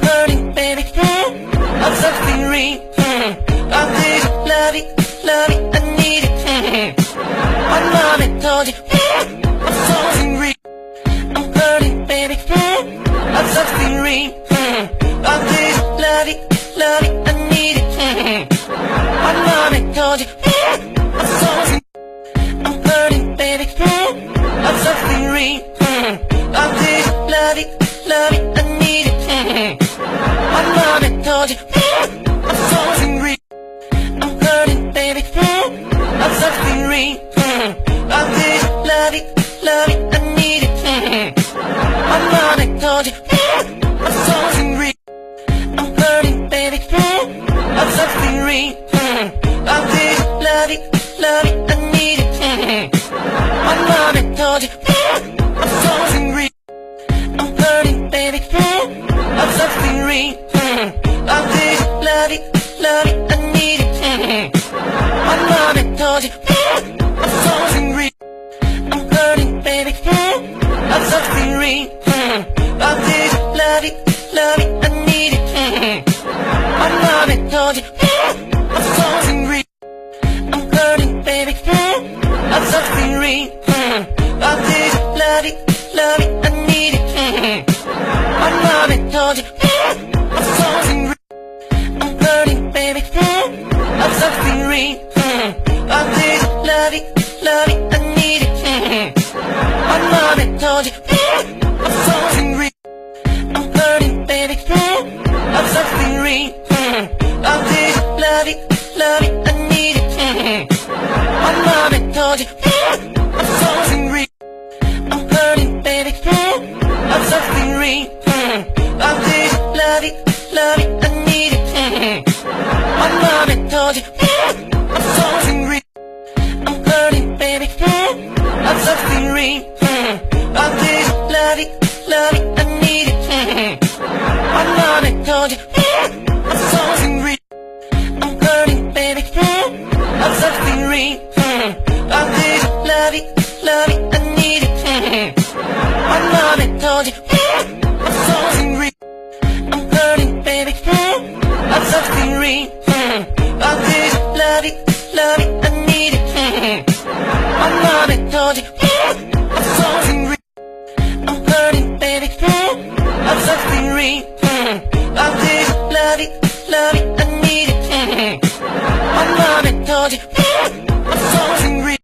hurting, baby. I'm suffering. I need it, love it, I need it. My mommy told you I'm so angry. I'm hurting, baby. I'm suffering. I need it, love it, I need it. My mommy told you I'm so angry. I'm hurting, baby. I'm suffering. I need it, love it, I need it. My mommy told you I'm so angry. I'm hurting, baby. I'm suffering. I need it, love it, I need it. My mommy told you I'm so angry. I'm hurting, baby. I'm suffering. I need it, love it, I need it. My mommy told you I'm so angry. I'm hurting, baby. I'm suffering. I need it, love it, I need it. My mommy told you I'm so angry. I'm hurting, baby. I'm suffering. I need it, love it, I need it. My mommy told you I'm so angry. I'm hurting, baby. I'm suffering. I need it, love it, I need it. My mommy told you I'm so angry. I'm hurting, baby. I'm suffering. I need it, love it, I need it. My mommy told you I'm so angry. I'm hurting, baby. I'm suffering. I need it, love it, I need it. My mommy told you I'm so angry. I'm hurting, baby. I'm suffering. I need it, love it, I need it. My mommy told you I'm so angry. I'm hurting, baby. I'm suffering. I need it, love it, I need it. My mommy told you I'm so angry. I'm hurting, baby. I'm suffering. I need it, love it, I need it. My mommy told you I'm so angry. I'm hurting, baby. I'm suffering. I need it, love it, I need it. My mommy told you I'm so angry. I'm hurting, baby. I'm suffering. I need it, love it, I need it. My mommy told you